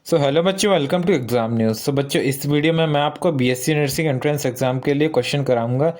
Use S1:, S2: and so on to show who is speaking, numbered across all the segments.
S1: So hello बच्चों, welcome to exam news. सो बच्चों, इस वीडियो में मैं आपको बीएससी नर्सिंग एंट्रेंस एग्जाम के लिए क्वेश्चन कराऊंगा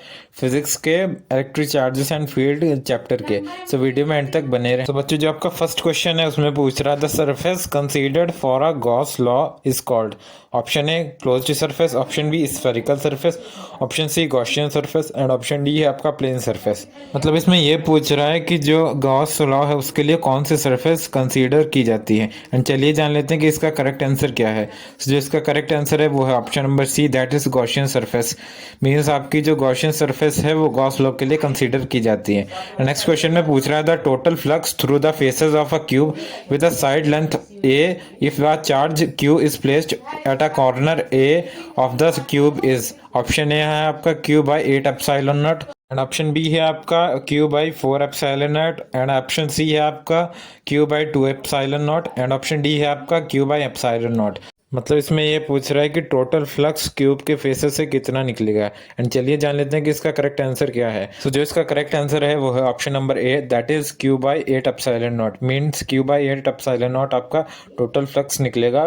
S1: फिजिक्स के electric charges and field chapter के। सो वीडियो में एंड तक बने रहें। तो बच्चों, जो आपका फर्स्ट क्वेश्चन है उसमें पूछ रहा है the surface considered for a Gauss law is called. Option A closed surface, option B spherical surface, option C Gaussian surface and option D है आपका प्लेन सरफेस। मतलब इसमें ये पूछ रहा है कि जो गॉस लॉ है उसके लिए कौन सी सरफेस कंसीडर की जाती है। एंड चलिए जान लेते हैं कि इसका करेक्ट आंसर क्या है। So, जो इसका करेक्ट आंसर है वो है option number C, that is Gaussian surface. Means आपकी जो गॉसियन सरफेस है वो गॉस लॉ के लिए कंसीडर की जाती है। नेक्स्ट क्वेश्चन में पूछ रहा है the total flux through the faces of a cube with a side length A if the charge Q is placed at a corner A of the cube is. Option A है आपका Q by 8 epsilon naught and option B है आपका Q by 4 epsilon naught and option C है आपका Q by 2 epsilon naught and option D है आपका Q by epsilon not. मतलब इसमें ये पूछ रहा है कि टोटल फ्लक्स क्यूब के फेसेस से कितना निकलेगा। एंड चलिए जान लेते हैं कि इसका करेक्ट आंसर क्या है। सो जो इसका करेक्ट आंसर है वो है option number A, that is Q by 8 epsilon not. Means Q by 8 epsilon not आपका टोटल फ्लक्स निकलेगा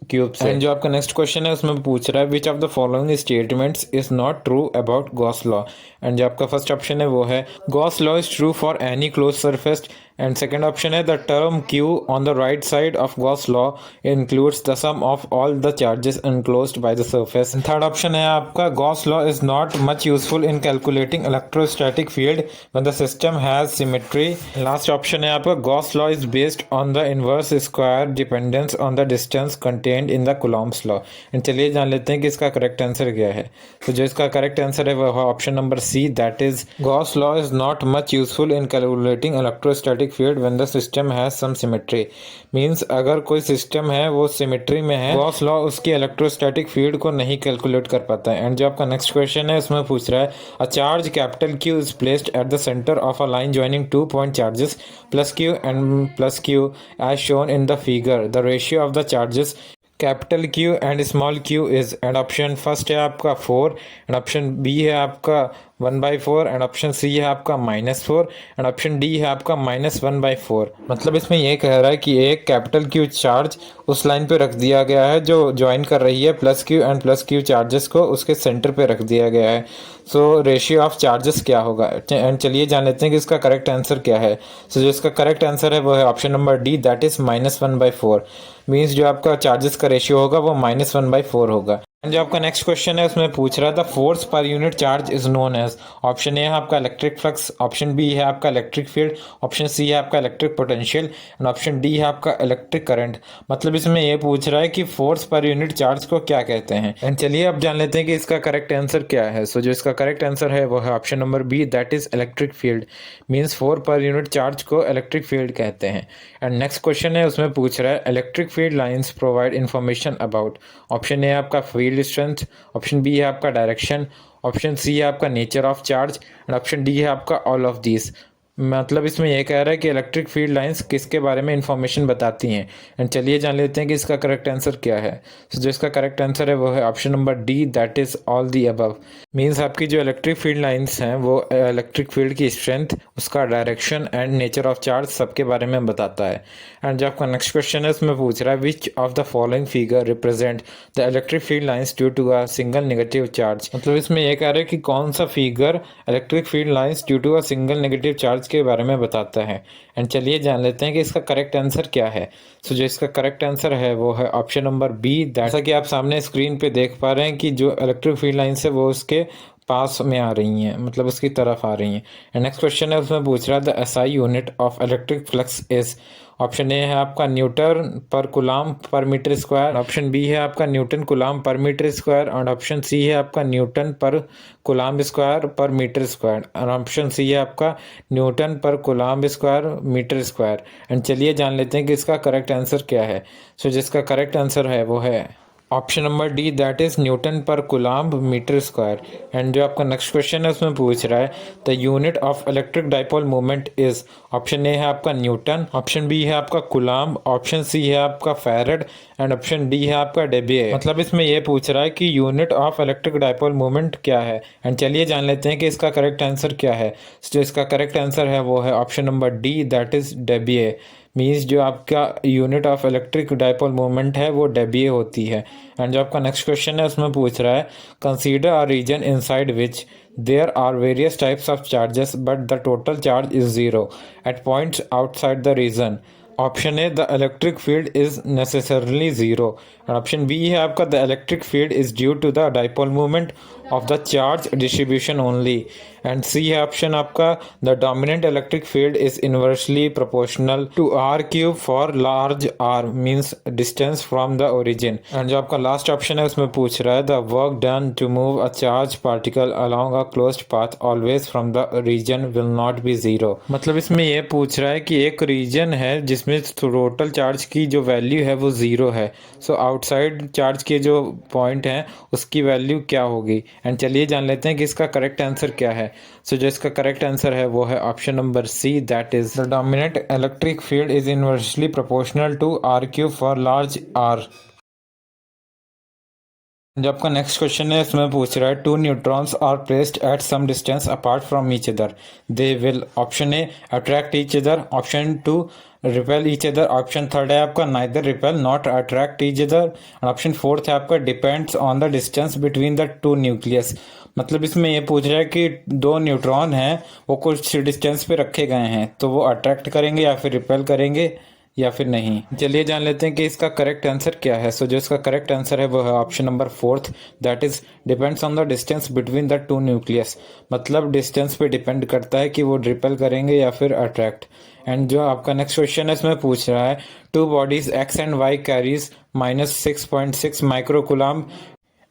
S1: क्यूब से। एंड जो आपका नेक्स्ट क्वेश्चन है उसमें पूछ रहा है which of the following statements is not true about Gauss law. And जो आपका फर्स्ट ऑप्शन है वो है Gauss law is true for any close surface. And second option है the term Q on the right side of Gauss law includes the sum of all the charges enclosed by the surface. Third option है आपका Gauss law is not much useful in calculating electrostatic field when the system has symmetry. Last option है आपका Gauss law is based on the inverse square dependence on the distance contained in the Coulomb's law. And चलिए जान लेते हैं कि इसका correct answer क्या है। तो जो इसका करेक्ट आंसर है वो है option number C, that is Gauss law is not much useful in calculating electrostatic field when the system has some symmetry. Means अगर कोई सिस्टम है वो सिमेट्री में है, गॉस लॉ उसकी इलेक्ट्रोस्टैटिक फील्ड को नहीं कैलकुलेट कर पाता है। एंड जो आपका नेक्स्ट क्वेश्चन है उसमें पूछ रहा है a charge capital Q is placed at the centre of a line joining 2 point charges plus Q and plus Q as shown in the figure. The ratio of the charges capital Q and small Q is. And option first है आपका 4 and option B है आपका 1/4 and option C है आपका -4 and option D है आपका -1/4। मतलब इसमें ये कह रहा है कि एक कैपिटल क्यू चार्ज उस लाइन पे रख दिया गया है जो ज्वाइन कर रही है plus Q and plus Q charges को, उसके सेंटर पे रख दिया गया है। सो रेशियो ऑफ चार्जेस क्या होगा। एंड चलिए जान लेते हैं कि इसका करेक्ट आंसर क्या है। सो जो इसका करेक्ट आंसर है वो है option number D, that is -1/4। Means जो आपका चार्जेस का रेशियो होगा वो -1/4 होगा। एंड जो आपका नेक्स्ट क्वेश्चन है उसमें पूछ रहा था force per unit charge is known as. Option A है आपका इलेक्ट्रिक फ्लक्स, ऑप्शन बी है आपका इलेक्ट्रिक फील्ड, ऑप्शन सी है आपका electric potential and option D है आपका इलेक्ट्रिक करंट। मतलब इसमें ये पूछ रहा है कि फोर्स पर यूनिट चार्ज को क्या कहते हैं। एंड चलिए अब जान लेते हैं कि इसका करेक्ट आंसर क्या है। सो जो इसका करेक्ट आंसर है वो है option number B, that is electric field. Means 4 per unit charge को इलेक्ट्रिक फील्ड कहते हैं। एंड नेक्स्ट क्वेश्चन है उसमें पूछ रहा है electric field lines provide information about. Option A है आपका फील्ड स्ट्रेंथ, ऑप्शन बी है आपका डायरेक्शन, ऑप्शन सी है आपका nature of charge and option D है आपका ऑल ऑफ दिस। मतलब इसमें यह कह रहा है कि इलेक्ट्रिक फील्ड लाइंस किसके बारे में इंफॉर्मेशन बताती हैं। एंड चलिए जान लेते हैं कि इसका करेक्ट आंसर क्या है। तो जो इसका करेक्ट आंसर है वो है option number D, that is all the above. Means आपकी जो इलेक्ट्रिक फील्ड लाइंस हैं वो इलेक्ट्रिक फील्ड की स्ट्रेंथ, उसका direction and nature of charge सबके बारे में बताता है। एंड जो आपका नेक्स्ट क्वेश्चन है उसमें पूछ रहा है which of the following figure represent the electric field lines due to a single negative charge. मतलब इसमें यह कह रहा है कि कौन सा figure electric field lines due to a single negative charge के बारे में बताता है। एंड चलिए जान लेते हैं कि इसका करेक्ट आंसर क्या है। सो जो इसका करेक्ट आंसर है वो है ऑप्शन नंबर बी, जैसा कि आप सामने स्क्रीन पे देख पा रहे हैं कि जो इलेक्ट्रिक फील्ड लाइंस है वो उसके पास में आ रही हैं, मतलब उसकी तरफ आ रही हैं। एंड नेक्स्ट क्वेश्चन है उसमें पूछ रहा है the SI unit of electric flux is. Option A है आपका newton per कुलाम per metre square, option B है आपका newton coulomb per metre square और ऑप्शन सी है आपका newton per coulomb square per metre square और ऑप्शन सी है आपका newton per coulomb square metre square. And चलिए जान लेते हैं कि इसका करेक्ट आंसर क्या है। सो जिसका करेक्ट आंसर है वो है option number D, that is Newton पर कुलाम्ब मीटर स्क्वायर। एंड जो आपका नेक्स्ट क्वेश्चन है उसमें पूछ रहा है the unit of electric dipole moment is. Option A है आपका न्यूटन, ऑप्शन बी है आपका कुलाम्ब, ऑप्शन सी है आपका फैरड एंड ऑप्शन डी है आपका डेबिये। मतलब इसमें यह पूछ रहा है कि unit of electric dipole moment क्या है। एंड चलिए जान लेते हैं कि इसका करेक्ट आंसर क्या है। जो इसका करेक्ट आंसर है वो है option number D, that is Debye. Means जो आपका unit of electric dipole moment है वो डब्ल्यू होती है। एंड जो आपका नेक्स्ट क्वेश्चन है उसमें पूछ रहा है consider a region inside which there are various types of charges but the total charge is zero at points outside the region. Option A the electric field is necessarily zero and option B है आपका the electric field is due to the dipole movement of the charge distribution only and C है option आपका the dominant electric field is inversely proportional to R cube for large are means distance from the origin. And जो आपका last option है उसमें पूछ रहा है the work done to move a charge particle along a closed path always from the region will not be zero. मतलब इसमें यह पूछ रहा है कि एक रीजन है जिसमें टोटल चार्ज की जो वैल्यू है वो जीरो है, सो आउटसाइड चार्ज के जो पॉइंट हैं उसकी वैल्यू क्या होगी। एंड चलिए जान लेते हैं कि इसका करेक्ट आंसर क्या है। सो जो इसका करेक्ट आंसर है वो है option number C, that is the dominant electric field is inversely proportional to R cube for large R. जो आपका नेक्स्ट क्वेश्चन है इसमें पूछ रहा है two neutrons are placed at some distance apart from each other they will option A attract each other, option two repel each other, option third है आपका neither repel not attract each other and option fourth है आपका depends on the distance between the two nucleus. मतलब इसमें ये पूछ रहा है कि दो न्यूट्रॉन हैं वो कुछ डिस्टेंस पे रखे गए हैं तो वो अट्रैक्ट करेंगे या फिर रिपेल करेंगे या फिर नहीं। चलिए जान लेते हैं कि इसका करेक्ट आंसर क्या है। सो जो इसका करेक्ट आंसर है वो है option number fourth, that is depends on the distance between the two nucleus. मतलब डिस्टेंस पे डिपेंड करता है कि वो रिपेल करेंगे या फिर अट्रैक्ट। एंड जो आपका नेक्स्ट क्वेश्चन है इसमें पूछ रहा है two bodies X and Y carries -6.6 microcoulomb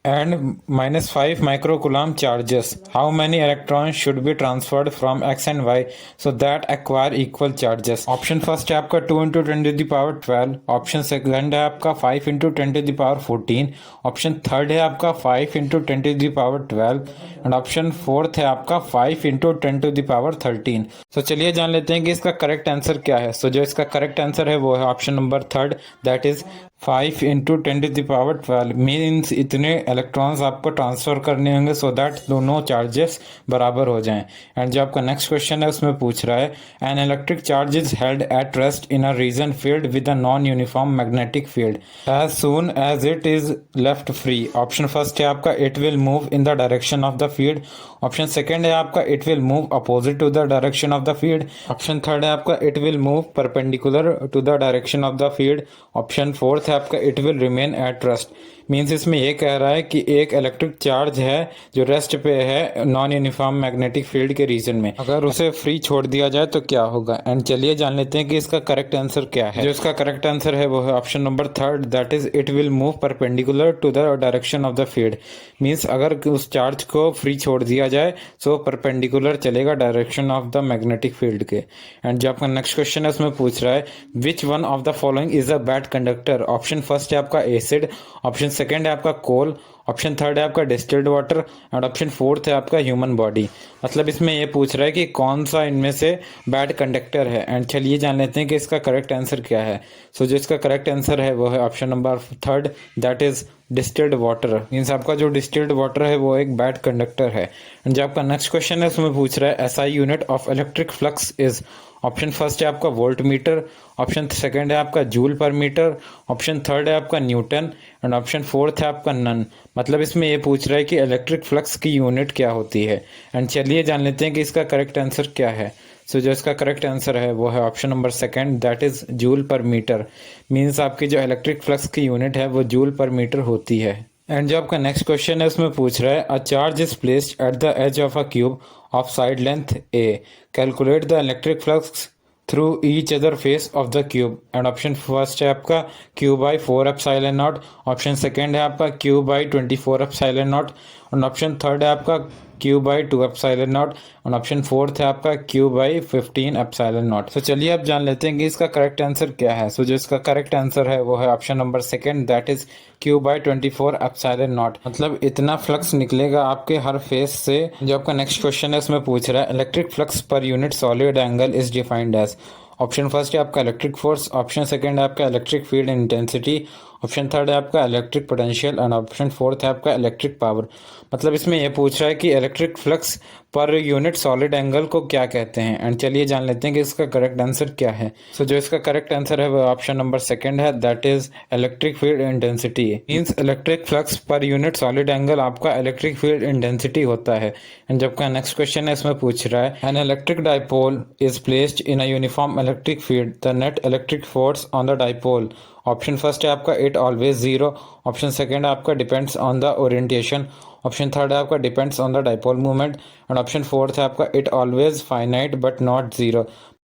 S1: and -5 microcoulomb charges. How many electrons should be transferred from x and y so that acquire equal charges? Option first है आपका 2 into 10 to the power 12, option second है आपका 5 into 10 to the power 14, option third है आपका 5 into 10 to the power 12 and option fourth है आपका 5 into 10 to the power 13। तो चलिए जान लेते हैं कि इसका करेक्ट आंसर क्या है। सो जो इसका करेक्ट आंसर है वो है option number third, that is 5 into 10 to the power 12 means इतने इलेक्ट्रॉन्स आपको ट्रांसफर करने होंगे सो दैट दोनों चार्जेस बराबर हो जाएं। एंड जो आपका नेक्स्ट क्वेश्चन है उसमें पूछ रहा है an electric charge is held at rest in a region field with a non uniform magnetic field as soon as it is left free. Option first है आपका it will move in the direction of the field, option second है आपका it will move opposite to the direction of the field, option third है आपका it will move perpendicular to the direction of the field, option fourth है आपका it will remain at rest. Means इसमें यह कह रहा है कि एक इलेक्ट्रिक चार्ज है जो रेस्ट पे है नॉन यूनिफॉर्म मैग्नेटिक फील्ड के रीजन में, अगर उसे फ्री छोड़ दिया जाए तो क्या होगा। एंड चलिए जान लेते हैं कि इसका करेक्ट आंसर क्या है। जो इसका करेक्ट आंसर है वो है option number third, that is it will move perpendicular to the direction of the field. Means अगर उस चार्ज को फ्री छोड़ दिया जाए तो परपेंडिकुलर चलेगा direction of the magnetic field के। एंड जो आपका नेक्स्ट क्वेश्चन है उसमें पूछ रहा है which one of the following is a bad conductor. Option first है आपका एसिड, ऑप्शन सेकंड है आपका कोल, ऑप्शन थर्ड है आपका distilled water and option fourth है आपका ह्यूमन बॉडी। मतलब इसमें ये पूछ रहा है कि कौन सा इनमें से बैड कंडक्टर है। एंड चलिए जान लेते हैं कि इसका करेक्ट आंसर क्या है। सो जो इसका करेक्ट आंसर है वो है option number third, that is distilled water. Means आपका जो डिस्टिल्ड वाटर है वो एक बैड कंडक्टर है। एंड जो आपका नेक्स्ट क्वेश्चन है उसमें पूछ रहा है SI unit of electric flux is. Option first है आपका वोल्ट मीटर, ऑप्शन सेकंड है आपका joule per metre, option third है आपका न्यूटन एंड ऑप्शन फोर्थ है आपका नन। मतलब इसमें ये पूछ रहा है कि इलेक्ट्रिक फ्लक्स की यूनिट क्या होती है। एंड चलिए जान लेते हैं कि इसका करेक्ट आंसर क्या है। सो जो इसका करेक्ट आंसर है वो है option number second, that is joule per metre. Means आपकी जो इलेक्ट्रिक फ्लक्स की यूनिट है वो जूल पर मीटर होती है। एंड जो आपका नेक्स्ट क्वेश्चन है उसमें पूछ रहा है a charge is placed at the edge of a cube of side length A, calculate the electric flux through each other face of the cube. And option first है आपका Q by 4 epsilon naught, option second है आपका Q by 24 epsilon naught और option third है आपका Q by 2 epsilon naught और option fourth है आपका क्यू बाई 15 एप्सिलॉन नॉट। तो चलिए अब जान लेते हैं कि इसका करेक्ट आंसर क्या है। सो जो इसका करेक्ट आंसर है वो है option number second, that is Q by 24 epsilon not. मतलब इतना फ्लक्स निकलेगा आपके हर फेस से। जो आपका नेक्स्ट क्वेश्चन है उसमें पूछ रहा है electric flux per unit solid angle is defined as. Option first है आपका इलेक्ट्रिक फोर्स, ऑप्शन सेकंड है आपका electric field intensity, option third है आपका electric potential and option fourth है आपका इलेक्ट्रिक पावर। मतलब इसमें यह पूछ रहा है कि electric flux per unit solid angle को क्या कहते हैं। एंड चलिए जान लेते हैं कि इसका करेक्ट आंसर क्या है। सो जो इसका करेक्ट आंसर है वो ऑप्शन नंबर सेकंड है, that is electric field intensity. Means electric flux per unit solid angle आपका इलेक्ट्रिक फील्ड इंटेंसिटी होता है। एंड जबकि नेक्स्ट क्वेश्चन है इसमें पूछ रहा है, an electric dipole is placed in a uniform electric field, the net electric force on the dipole. Option first है आपका it always zero, option second है आपका depends on the orientation, option third है आपका depends on the dipole movement, and option fourth है आपका it always finite but not zero.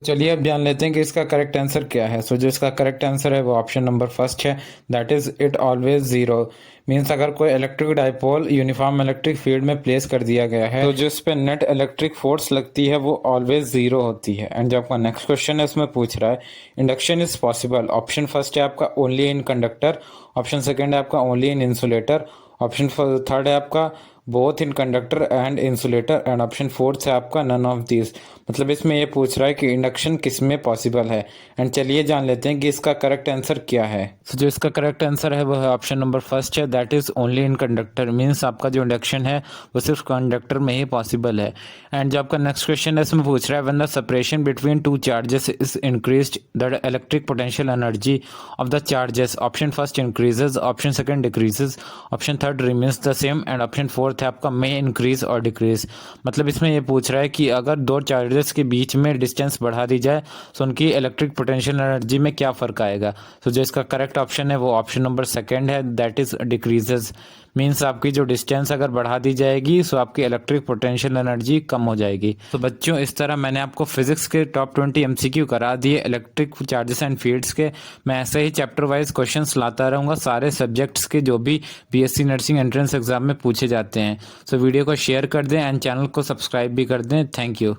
S1: चलिए अब जान लेते हैं कि इसका करेक्ट आंसर क्या है। सो जो इसका करेक्ट आंसर है वो ऑप्शन नंबर फर्स्ट है, that is it always zero. Means अगर कोई electric dipole uniform electric field में प्लेस कर दिया गया है तो जो इस पे नेट इलेक्ट्रिक फोर्स लगती है वो ऑलवेज जीरो होती है। एंड जो आपका नेक्स्ट क्वेश्चन है इसमें पूछ रहा है, induction is possible. Option first है आपका only in conductor, option second है आपका only in insulator, option third है आपका both in conductor and insulator, and option fourth है आपका नन ऑफ दिस। मतलब इसमें ये पूछ रहा है कि इंडक्शन किस में पॉसिबल है। एंड चलिए जान लेते हैं कि इसका करेक्ट आंसर क्या है। तो जो इसका करेक्ट आंसर है वो है ऑप्शन नंबर फर्स्ट है, that is only in conductor. Means आपका जो इंडक्शन है वो सिर्फ कंडक्टर में ही पॉसिबल है। एंड जो आपका नेक्स्ट क्वेश्चन है इसमें पूछ रहा है, when the separation between two charges is increased the electric potential energy of the charges. Option first increases, option second decreases, option third remains the same, and option fourth है आपका may increase और decrease. मतलब इसमें ये पूछ रहा है कि अगर दो चार्जेस के बीच में डिस्टेंस बढ़ा दी जाए तो उनकी इलेक्ट्रिक पोटेंशियल एनर्जी में क्या फ़र्क आएगा। तो जो इसका करेक्ट ऑप्शन है वो ऑप्शन नंबर सेकंड है, दैट इज डिक्रीजेज। मीन्स आपकी जो डिस्टेंस अगर बढ़ा दी जाएगी तो आपकी इलेक्ट्रिक पोटेंशियल एनर्जी कम हो जाएगी। तो बच्चों इस तरह मैंने आपको फिजिक्स के टॉप 20 एमसीक्यू करा दिए इलेक्ट्रिक चार्जेस एंड फील्ड्स के। मैं ऐसे ही चैप्टर वाइज क्वेश्चंस लाता रहूँगा सारे सब्जेक्ट्स के जो भी बीएससी नर्सिंग एंट्रेंस एग्जाम में पूछे जाते हैं। सो वीडियो को शेयर कर दें एंड चैनल को सब्सक्राइब भी कर दें। Thank you.